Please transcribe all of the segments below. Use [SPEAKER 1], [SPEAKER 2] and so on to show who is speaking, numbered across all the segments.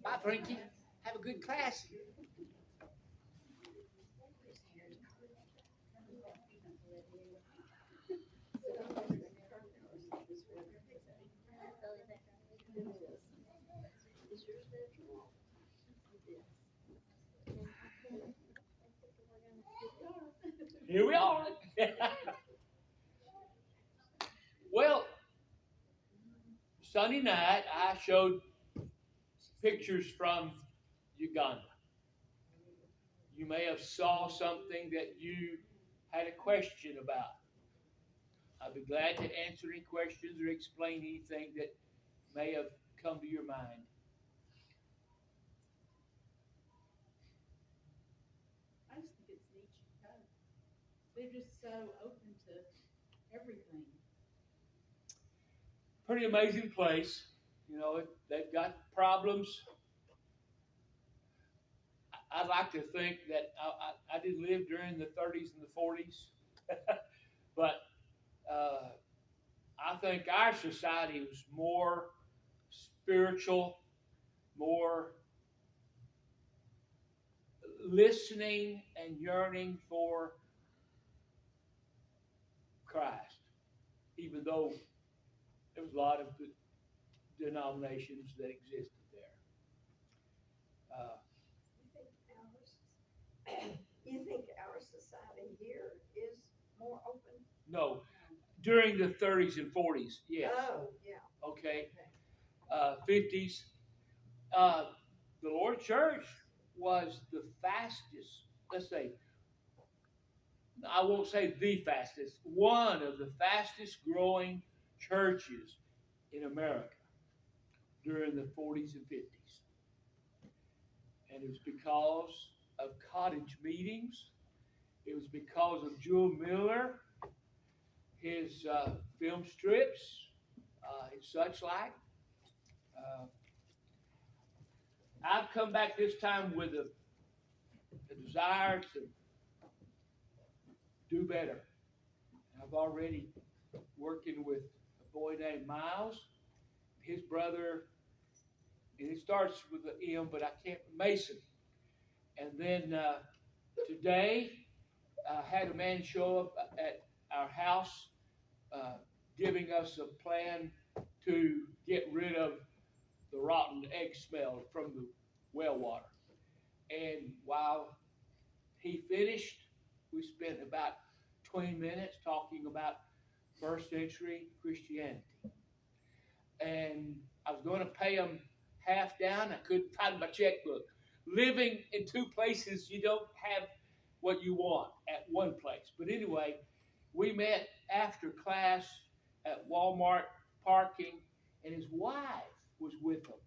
[SPEAKER 1] Bye, Frankie. Have a good class. Here we are. Well, Sunday night I showed pictures from Uganda. You may have saw something that you had a question about. I'd be glad to answer any questions or explain anything that may have come to your mind.
[SPEAKER 2] I just think it's neat you go. They're just so open to everything.
[SPEAKER 1] Pretty amazing place. You know, they've got problems. I like to think that I didn't live during the 30s and the 40s, but I think our society was more spiritual, more listening and yearning for Christ, even though there was a lot of denominations that existed there.
[SPEAKER 3] You think our society here is more open?
[SPEAKER 1] No, during the 30s and 40s, yes.
[SPEAKER 3] Oh, yeah.
[SPEAKER 1] Okay. 50s. The Lord Church was the fastest, let's say, I won't say the fastest, one of the fastest growing churches in America during the 40s and 50s. And it was because of cottage meetings. It was because of Jewel Miller, his film strips, and such like. I've come back this time with a desire to do better. I've already working with a boy named Miles, his brother, and it starts with an M, but I can't, Mason. And then today, I had a man show up at our house giving us a plan to get rid of the rotten egg smell from the well water. And while he finished, we spent about 20 minutes talking about first century Christianity. And I was going to pay him half down. I couldn't find my checkbook. Living in two places, you don't have what you want at one place. But anyway, we met after class at Walmart parking, and his wife was with him.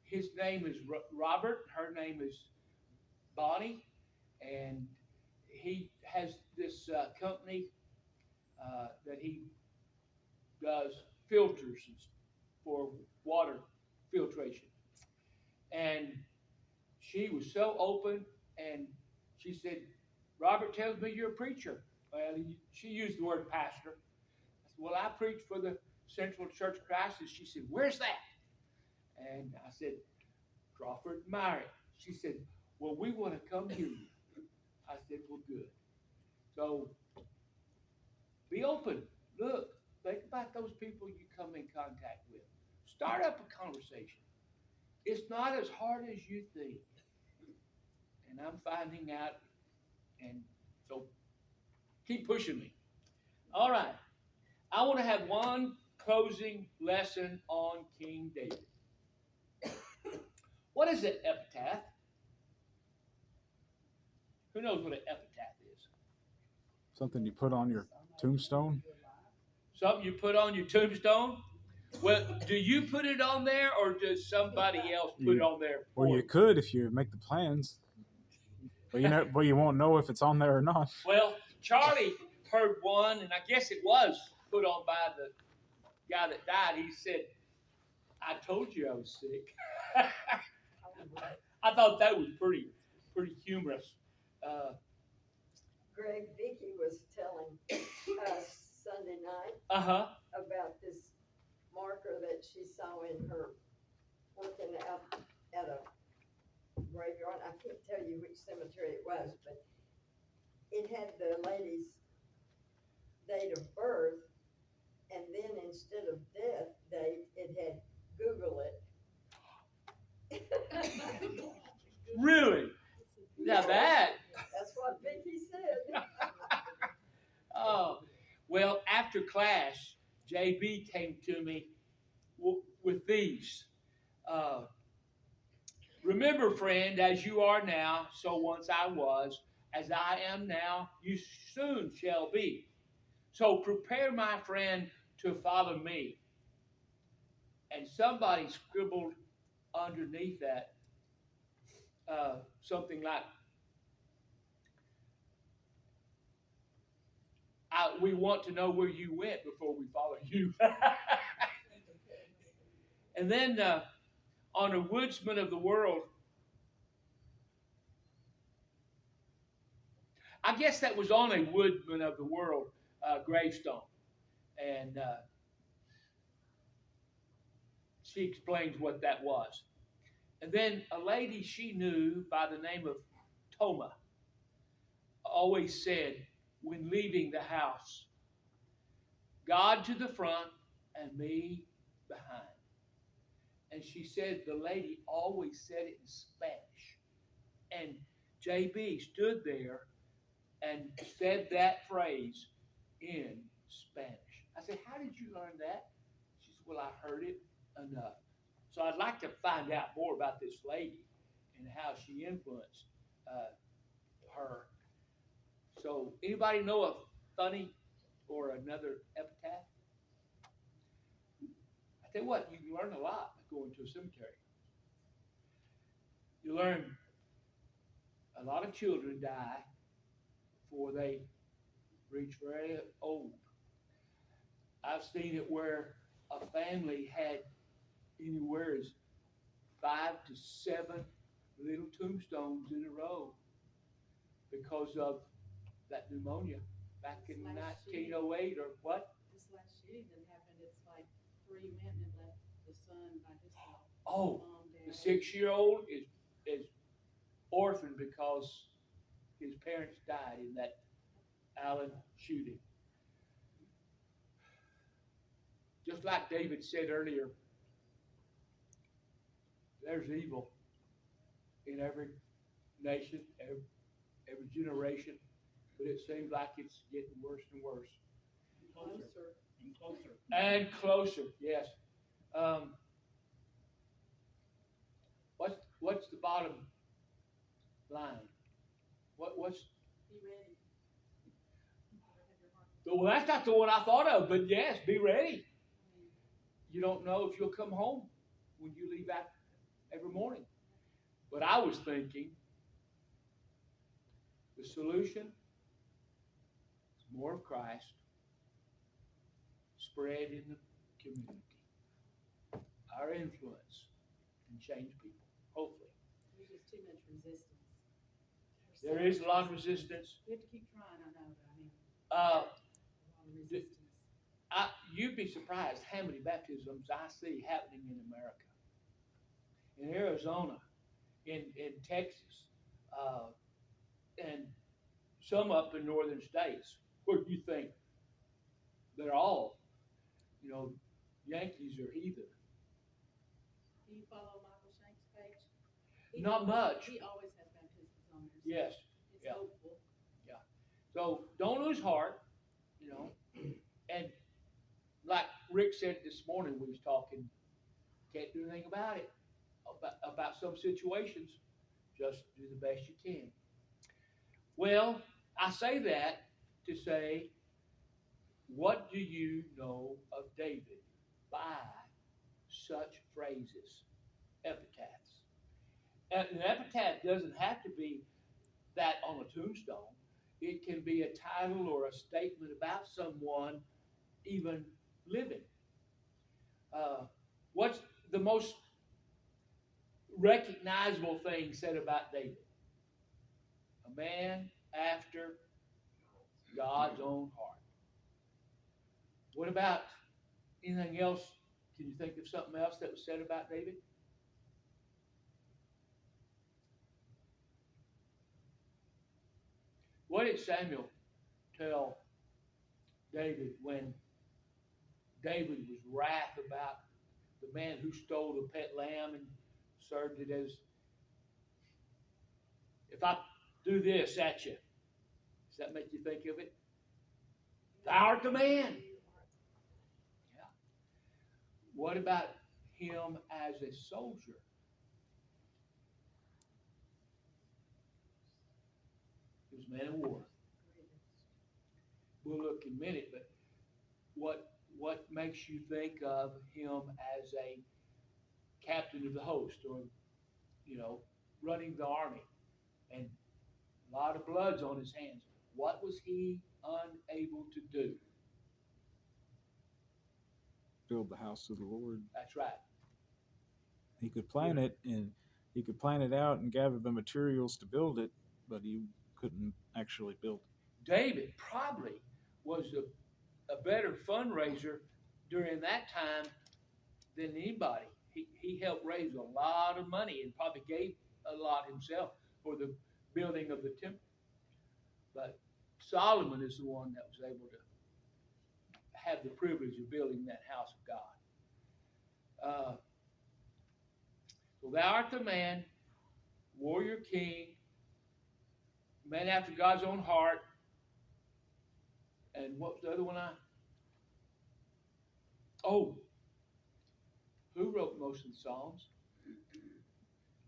[SPEAKER 1] His name is Robert. Her name is Bonnie. And he has this company that he does filters for water filtration. And she was so open, and she said, Robert tells me you're a preacher. Well, she used the word pastor. I said, well, I preach for the Central Church of Christ. And she said, where's that? And I said, Crawford, Mary. She said, well, we want to come hear you. I said, well, good. So be open. Look, think about those people you come in contact with. Start up a conversation. It's not as hard as you think. And I'm finding out, and so keep pushing me. All right. I want to have one closing lesson on King David. What is an epitaph? Who knows what an epitaph is?
[SPEAKER 4] Something you put on your tombstone?
[SPEAKER 1] Something you put on your tombstone? Well, do you put it on there, or does somebody else put it on there?
[SPEAKER 4] Well, you could if you make the plans, but you won't know if it's on there or not.
[SPEAKER 1] Well, Charlie heard one, and I guess it was put on by the guy that died. He said, "I told you I was sick." I thought that was pretty pretty humorous.
[SPEAKER 3] Greg, Vicky was telling us Sunday night
[SPEAKER 1] Uh-huh.
[SPEAKER 3] about this marker that she saw in her working out at a graveyard. I can't tell you which cemetery it was, but it had the lady's date of birth, and then instead of death date, it had Google it.
[SPEAKER 1] Really? Now that.
[SPEAKER 3] That's what Vicky said.
[SPEAKER 1] Oh, well, after class, JB came to me with these. Remember, friend, as you are now, so once I was, as I am now, you soon shall be. So prepare, my friend, to follow me. And somebody scribbled underneath that something like, we want to know where you went before we follow you. And then on a woodsman of the world, I guess that was on a woodman of the world gravestone. And she explains what that was. And then a lady she knew by the name of Toma always said, when leaving the house, God to the front and me behind. And she said the lady always said it in Spanish. And JB stood there and said that phrase in Spanish. I said, how did you learn that? She said, well, I heard it enough. So I'd like to find out more about this lady and how she influenced her. So anybody know a funny or another epitaph? I tell you what, you can learn a lot by going to a cemetery. You learn a lot of children die before they reach very old. I've seen it where a family had anywhere as 5 to 7 little tombstones in a row because of that pneumonia back in 1908 or what?
[SPEAKER 2] This last shooting that happened, it's like 3 men had left the son by himself.
[SPEAKER 1] Oh,
[SPEAKER 2] Mom,
[SPEAKER 1] the
[SPEAKER 2] dad.
[SPEAKER 1] 6-year-old is orphaned because his parents died in that Allen shooting. Just like David said earlier, there's evil in every nation, every generation, but it seems like it's getting worse and worse.
[SPEAKER 2] Closer.
[SPEAKER 5] And closer.
[SPEAKER 1] And closer, yes. What's the bottom line? What's
[SPEAKER 2] Be ready.
[SPEAKER 1] well? That's not the one I thought of, but yes, be ready. You don't know if you'll come home when you leave out every morning. But I was thinking the solution is more of Christ spread in the community. Our influence can change people, hopefully.
[SPEAKER 2] There's just too much resistance.
[SPEAKER 1] There is a lot of resistance.
[SPEAKER 2] We have to keep trying, I know, but I mean, a lot of resistance.
[SPEAKER 1] You'd be surprised how many baptisms I see happening in America, in Arizona, in Texas, and some up in northern states where you think they're all, Yankees or heathen.
[SPEAKER 2] Do you follow Michael Shank's page?
[SPEAKER 1] Not much.
[SPEAKER 2] He always has baptisms on there. So
[SPEAKER 1] Yes.
[SPEAKER 2] It's
[SPEAKER 1] Yeah.
[SPEAKER 2] hopeful.
[SPEAKER 1] So don't lose heart, and like Rick said this morning, we was talking, can't do anything about it, about some situations, just do the best you can. Well, I say that to say, what do you know of David by such phrases, epitaphs? And an epitaph doesn't have to be that on a tombstone. It can be a title or a statement about someone even living. What's the most recognizable thing said about David? A man after God's own heart. What about anything else? Can you think of something else that was said about David? What did Samuel tell David when David was wrath about the man who stole the pet lamb and served it as, if I do this at you, does that make you think of it? Thou art the man. Yeah. What about him as a soldier? He was a man of war. We'll look in a minute, but what makes you think of him as a captain of the host, or running the army, and a lot of blood's on his hands? What was he unable to do?
[SPEAKER 4] Build the house of the Lord.
[SPEAKER 1] That's right.
[SPEAKER 4] He could plan it, and he could plan it out and gather the materials to build it, but he couldn't actually build it.
[SPEAKER 1] David probably was a better fundraiser during that time than anybody. He helped raise a lot of money and probably gave a lot himself for the building of the temple. But Solomon is the one that was able to have the privilege of building that house of God. So thou art the man, warrior king, man after God's own heart. And what was the other one? Who wrote most of the Psalms?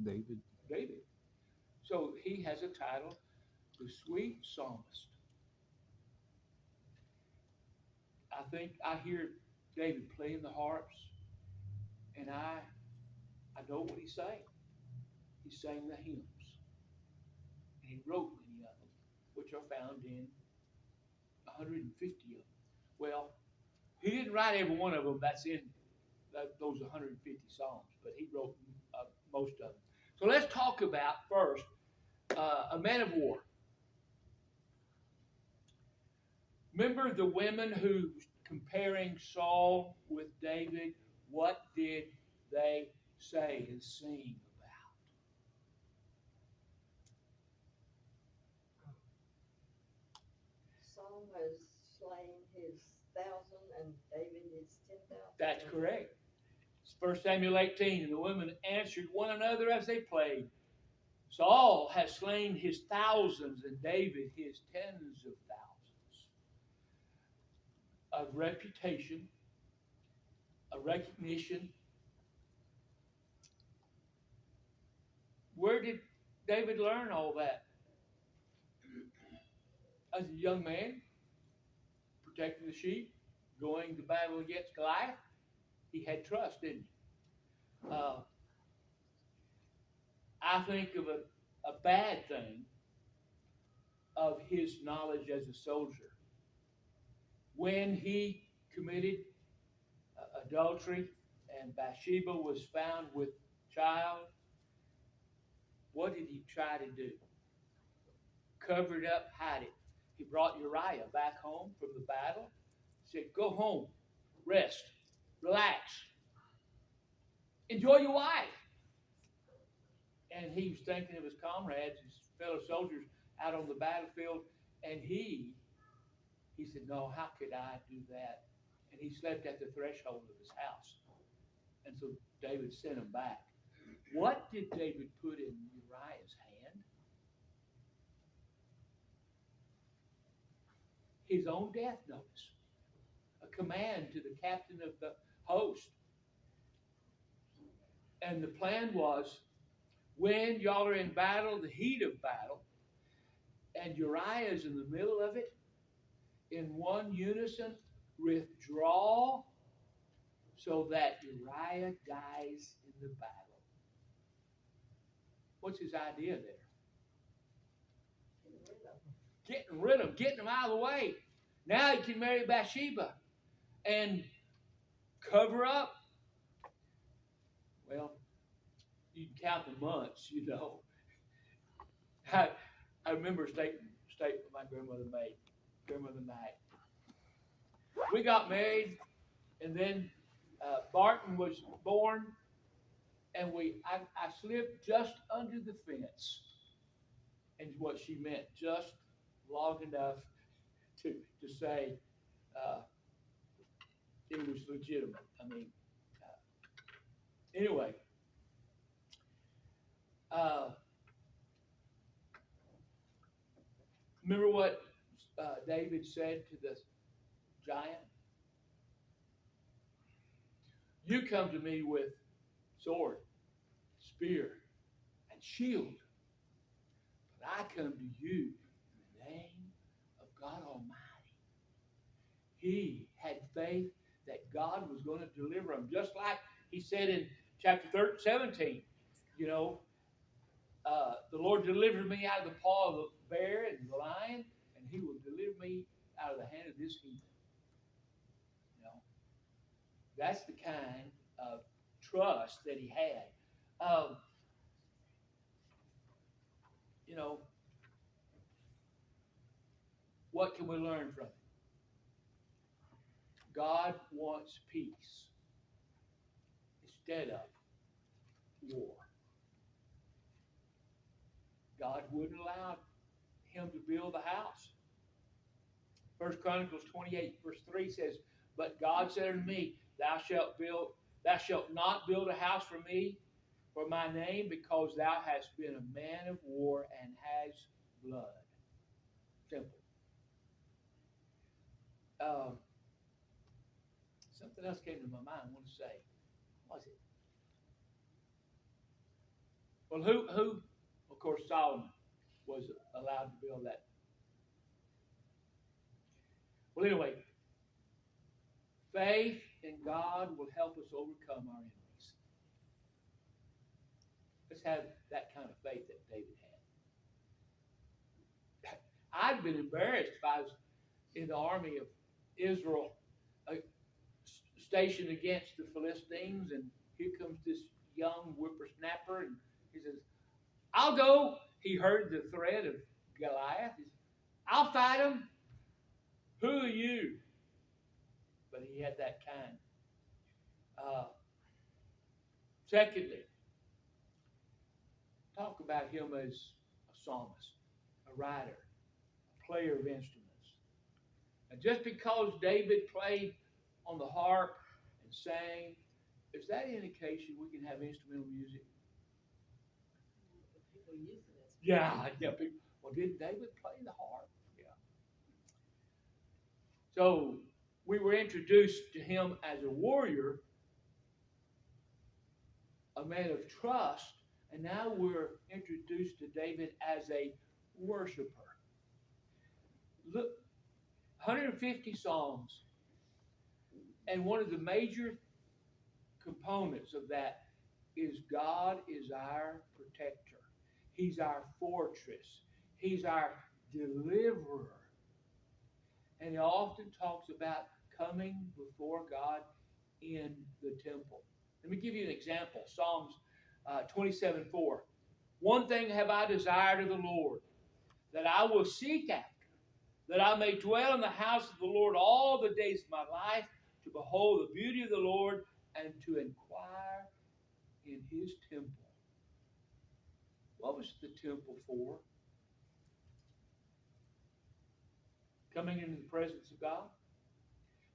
[SPEAKER 4] David.
[SPEAKER 1] David. So he has a title, the sweet psalmist. I think I hear David playing the harps, and I know what he's saying. He sang the hymns, and he wrote many of them, which are found in 150 of them. Well, he didn't write every one of them that's in those 150 songs, but he wrote most of them. So let's talk about first a man of war. Remember the women who comparing Saul with David? What did they say and sing about?
[SPEAKER 3] Saul has slain his 1,000 and David his 10,000.
[SPEAKER 1] That's correct. It's 1 Samuel 18, and the women answered one another as they played. Saul has slain his thousands, and David his tens of thousands. A reputation, a recognition. Where did David learn all that? As a young man, protecting the sheep, going to battle against Goliath, he had trust, didn't he? I think of a bad thing of his knowledge as a soldier. When he committed adultery and Bathsheba was found with child, what did he try to do? Cover it up, hide it. He brought Uriah back home from the battle. He said, go home, rest, relax, enjoy your wife. And he was thinking of his comrades, his fellow soldiers out on the battlefield, and he said, no, how could I do that? And he slept at the threshold of his house. And so David sent him back. What did David put in Uriah's hand? His own death notice. A command to the captain of the host. And the plan was, when y'all are in battle, the heat of battle, and Uriah is in the middle of it, in one unison, withdraw so that Uriah dies in the battle. What's his idea there? Getting rid of them, getting them out of the way. Now he can marry Bathsheba and cover up. Well, you can count the months, you know. I I remember a statement my grandmother made. Grandmother Mag. We got married, and then Barton was born, and I slipped just under the fence, and what she meant, just long enough to say uh, it was legitimate. I mean, anyway, uh, remember what David said to the giant? You come to me with sword, spear, and shield, but I come to you in the name of God Almighty. He had faith that God was going to deliver him, just like he said in chapter 17. You know, the Lord delivered me out of the paw of the bear and the lion, and he will deliver me out of the hand of this heathen. You know, that's the kind of trust that he had. You know, what can we learn from it? God wants peace instead of war. God wouldn't allow him to build the house. 1 Chronicles 28 verse 3 says, but God said unto me, thou shalt not build a house for me, for my name, because thou hast been a man of war and hast blood. Simple. Something else came to my mind I want to say. What was it? Well, who, of course, Solomon was allowed to build that. Well, anyway, faith in God will help us overcome our enemies. Let's have that kind of faith that David had. I'd been embarrassed if I was in the army of Israel, stationed against the Philistines, and here comes this young whippersnapper, and he says, I'll go. He heard the threat of Goliath. He says, I'll fight him. Who are you? But he had that kind. Secondly, talk about him as a psalmist, a writer, a player of instruments. And just because David played on the harp and sang, is that an indication we can have instrumental music?
[SPEAKER 2] People use it as.
[SPEAKER 1] Yeah. Well, did David play the harp? Yeah. So we were introduced to him as a warrior, a man of trust, and now we're introduced to David as a worshiper. Look, 150 Psalms, and one of the major components of that is God is our protector. He's our fortress. He's our deliverer. And he often talks about coming before God in the temple. Let me give you an example. Psalms 27:4. One thing have I desired of the Lord, that I will seek after, that I may dwell in the house of the Lord all the days of my life, to behold the beauty of the Lord and to inquire in his temple. What was the temple for? Coming into the presence of God.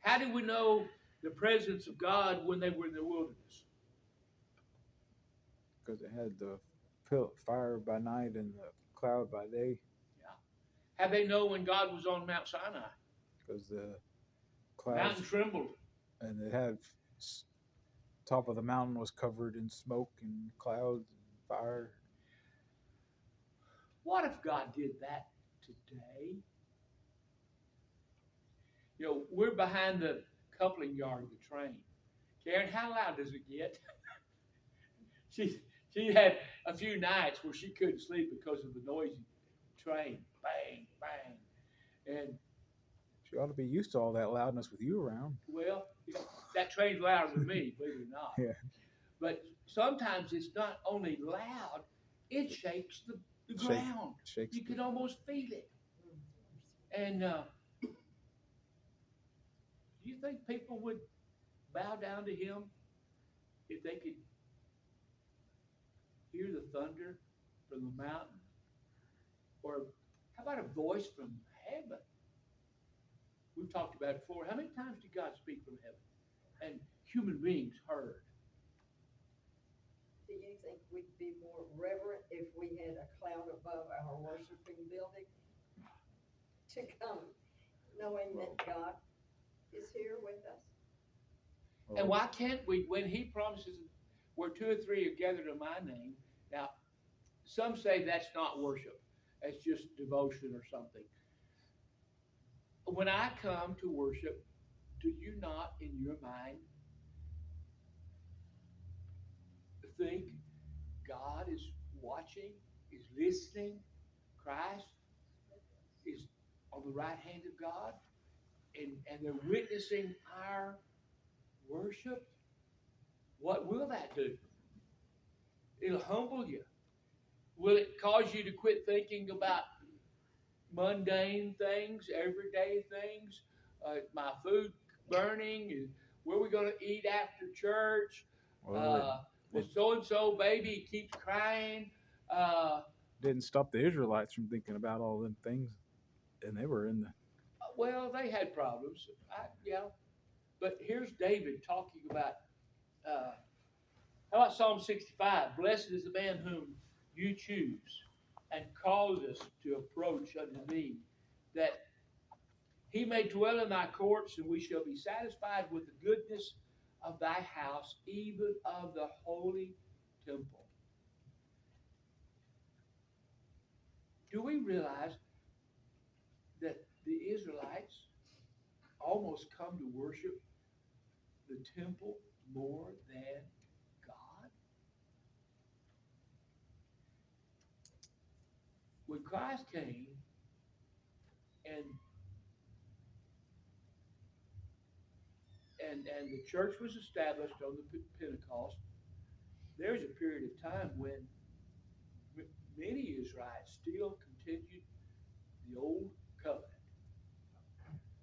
[SPEAKER 1] How do we know the presence of God when they were in the wilderness?
[SPEAKER 4] Because it had the fire by night and the cloud by day.
[SPEAKER 1] Yeah. How they know when God was on Mount Sinai?
[SPEAKER 4] Because the clouds,
[SPEAKER 1] Mountain trembled.
[SPEAKER 4] and it had top of the mountain was covered in smoke and clouds and fire.
[SPEAKER 1] What if God did that today? You know, we're behind the coupling yard of the train. Karen, how loud does it get? She had a few nights where she couldn't sleep because of the noisy train. Bang, bang. And
[SPEAKER 4] She ought to be used to all that loudness with you around.
[SPEAKER 1] well, that train's louder than me, believe it or not.
[SPEAKER 4] Yeah.
[SPEAKER 1] But sometimes it's not only loud, it shakes the
[SPEAKER 4] Shake-
[SPEAKER 1] ground. You
[SPEAKER 4] Shakespeare.
[SPEAKER 1] could almost feel it. And do you think people would bow down to him if they could hear the thunder from the mountain? Or how about a voice from heaven? We've talked about it before. How many times did God speak from heaven? And human beings heard.
[SPEAKER 3] Do you think we'd be more reverent if we had a cloud above our worshiping building to come, knowing that God is here with us?
[SPEAKER 1] And why can't we, when he promises where two or three are gathered in my name? Now, some say that's not worship. That's just devotion or something. When I come to worship, do you not in your mind think God is watching, is listening? Christ is on the right hand of God, and they're witnessing our worship? What will that do? It'll humble you. Will it cause you to quit thinking about mundane things, everyday things? My food burning? Where are we going to eat after church? The so-and-so baby keeps crying.
[SPEAKER 4] Didn't stop the Israelites from thinking about all them things, and they were in the.
[SPEAKER 1] Well, they had problems. Yeah. But here's David talking about, how about Psalm 65? Blessed is the man whom you choose and cause us to approach unto thee, that he may dwell in thy courts, and we shall be satisfied with the goodness of thy house, even of the holy temple. Do we realize that the Israelites almost come to worship the temple more than God? When Christ came and the church was established on the Pentecost, there's a period of time when many Israelites still continued the old covenant.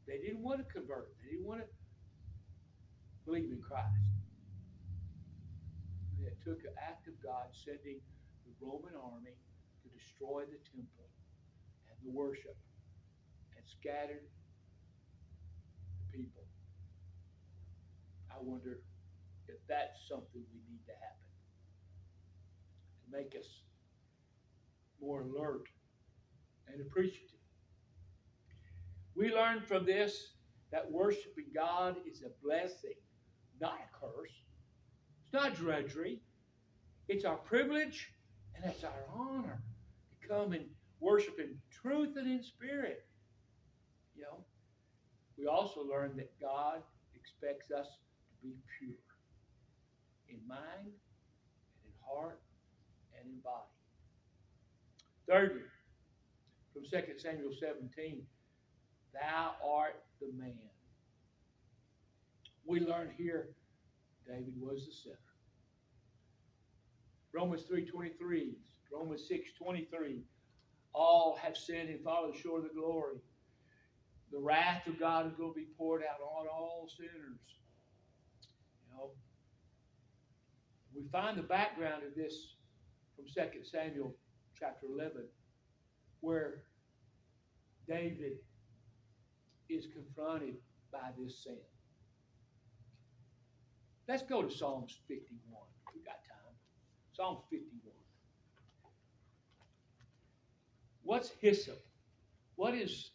[SPEAKER 1] They didn't want to convert. They didn't want to believe in Christ. And it took an act of God sending the Roman army to destroy the temple and the worship and scattered the people. I wonder if that's something we need to happen to make us more alert and appreciative. We learn from this that worshiping God is a blessing, not a curse. It's not drudgery. It's our privilege and it's our honor to come and worship in truth and in spirit. You know, we also learn that God expects us to be pure in mind and in heart and in body. Thirdly, from 2 Samuel 17, thou art the man. We learn here David was the sinner. Romans 3:23, Romans 6:23, all have sinned and fallen short of the glory. The wrath of God is going to be poured out on all sinners. You know, we find the background of this from 2 Samuel chapter 11, where David is confronted by this sin. Let's go to Psalms 51. We got time. Psalms 51. What's hyssop? What is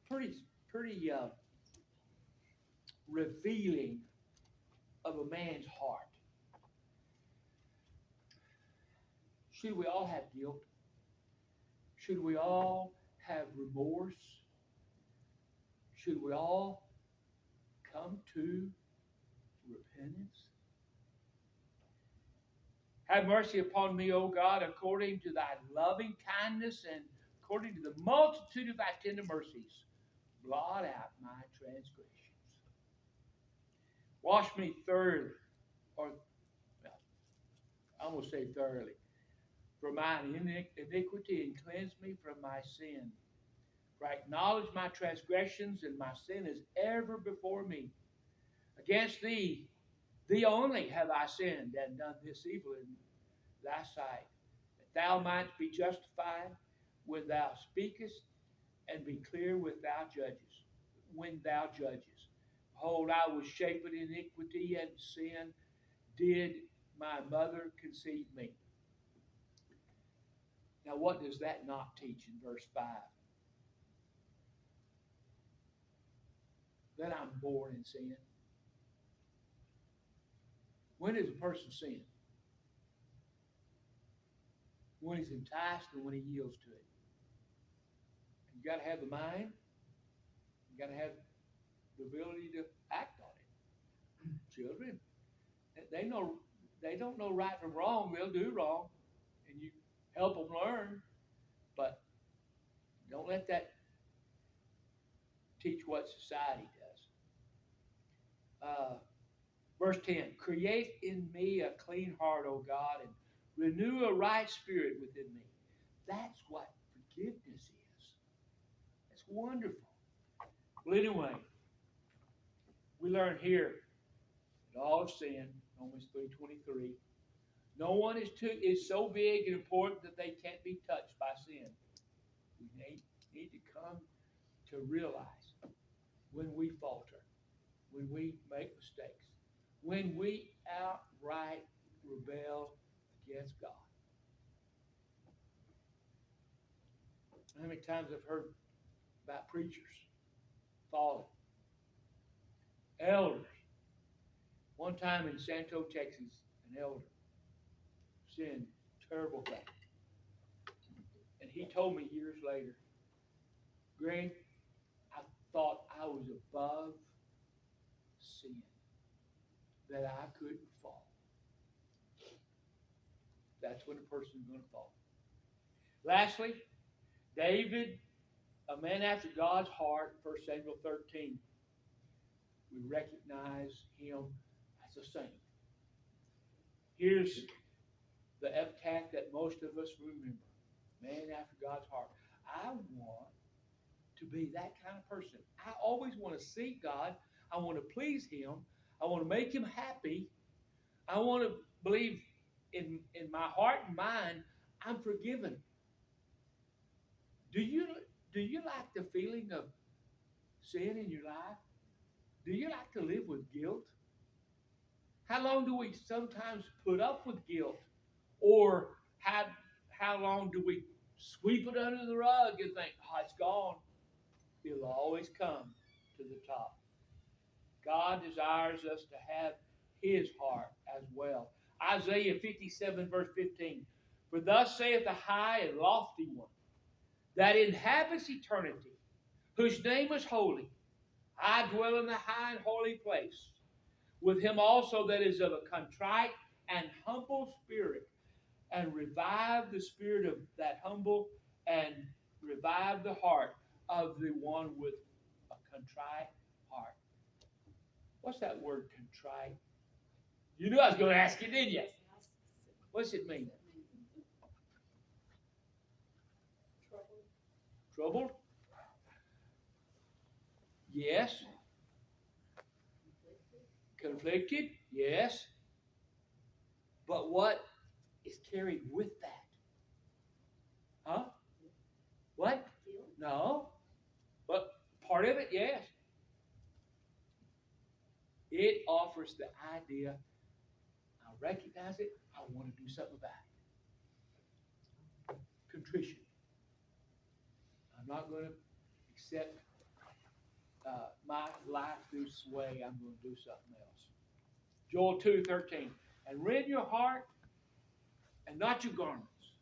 [SPEAKER 1] pretty revealing of a man's heart? Should we all have guilt? Should we all have remorse? Should we all come to repentance? Have mercy upon me, O God, according to thy loving kindness and according to the multitude of thy tender mercies. Blot out my transgressions. Wash me thoroughly, or I'm going to say thoroughly, for mine iniquity and cleanse me from my sin. For I acknowledge my transgressions, and my sin is ever before me. Against thee, thee only have I sinned and done this evil in thy sight, that thou mightst be justified when thou speakest, and be clear with thou judges, when thou judgest. Behold, I was shapen in iniquity, and sin did my mother conceive me. Now, what does that not teach in verse 5? That I'm born in sin. When does a person sin? When he's enticed and when he yields to it. You got to have the mind. You got to have the ability to act on it. Children, they don't know right from wrong. They'll do wrong, and you help them learn. But don't let that teach what society does. Verse 10, create in me a clean heart, O God, and renew a right spirit within me. That's what forgiveness is. It's wonderful. Well, anyway, we learn here that all have sinned, Romans 3:23. No one is so big and important that they can't be touched by sin. We need to come to realize when we falter, when we make mistakes, when we outright rebel against God. How many times I've heard about preachers falling, elders. One time in Santo, Texas, an elder sinned a terrible thing. And he told me years later, Greg, I thought I was above sin, that I couldn't fall. That's when a person's going to fall. Lastly, David, a man after God's heart, 1 Samuel 13. We recognize him as a saint. Here's the epitaph that most of us remember. Man after God's heart. I want to be that kind of person. I always want to seek God. I want to please Him. I want to make Him happy. I want to believe in my heart and mind I'm forgiven. Do you like the feeling of sin in your life? Do you like to live with guilt? How long do we sometimes put up with guilt? Or how long do we sweep it under the rug and think, oh, it's gone? It'll always come to the top. God desires us to have His heart as well. Isaiah 57, verse 15. For thus saith the high and lofty one, that inhabits eternity, whose name is holy. I dwell in the high and holy place, with him also that is of a contrite and humble spirit, and revive the spirit of that humble, and revive the heart of the one with a contrite heart. What's that word, contrite? You knew I was going to ask you, didn't you? What's it mean? Troubled? Yes. Conflicted? Yes. But what is carried with that? Huh? What? No. But part of it, yes. It offers the idea, I recognize it, I want to do something about it. Contrition. I'm not going to accept my life this way. I'm going to do something else. Joel 2:13. And rend your heart and not your garments,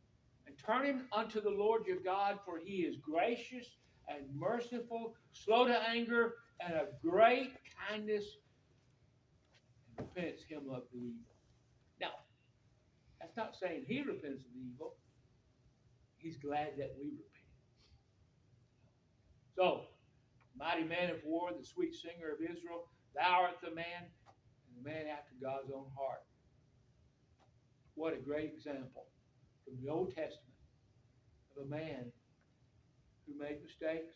[SPEAKER 1] and turn him unto the Lord your God, for he is gracious and merciful, slow to anger, and of great kindness, and repents him of the evil. Now, that's not saying he repents of the evil. He's glad that we repent. So, mighty man of war, the sweet singer of Israel, thou art the man man after God's own heart. What a great example from the Old Testament of a man who made mistakes,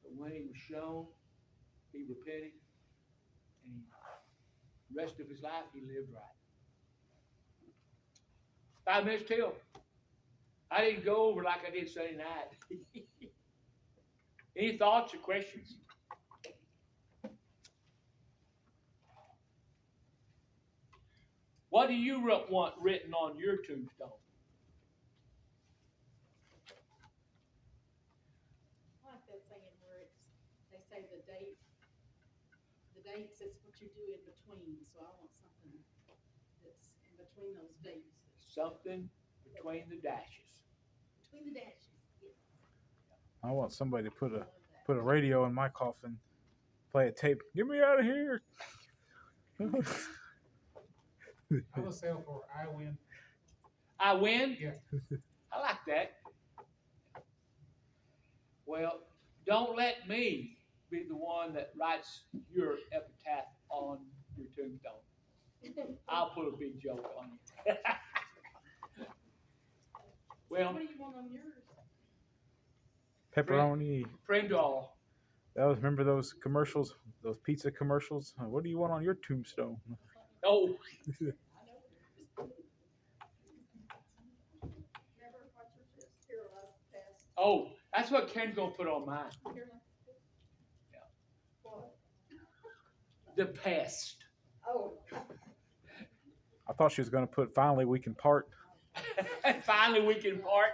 [SPEAKER 1] but when he was shown, he repented, and the rest of his life he lived right. 5 minutes till. I didn't go over like I did Sunday night. Any thoughts or questions? What do you want written on your tombstone?
[SPEAKER 2] I like that saying where they say the dates, it's what you do in between, so I want something that's in between those dates.
[SPEAKER 1] Something between the dashes.
[SPEAKER 2] Between the dashes, yes.
[SPEAKER 4] I want somebody to put
[SPEAKER 2] I
[SPEAKER 4] a
[SPEAKER 2] love that.
[SPEAKER 4] radio in my coffin, play a tape. Get me out of here.
[SPEAKER 5] I will settle for I win.
[SPEAKER 1] I win?
[SPEAKER 5] Yeah.
[SPEAKER 1] I like that. Well, don't let me be the one that writes your epitaph on your tombstone. I'll put a big joke on you. Well,
[SPEAKER 2] What do you want on yours?
[SPEAKER 4] Pepperoni.
[SPEAKER 1] friend all.
[SPEAKER 4] Remember those commercials, those pizza commercials? What do you want on your tombstone?
[SPEAKER 1] Oh,
[SPEAKER 2] I know yours.
[SPEAKER 3] Remember what you just hear last past?
[SPEAKER 1] oh, that's what Ken's gonna put on mine.
[SPEAKER 3] What?
[SPEAKER 1] The pest.
[SPEAKER 3] Oh,
[SPEAKER 4] I thought she was going to put finally we can part.
[SPEAKER 1] Finally, we can part.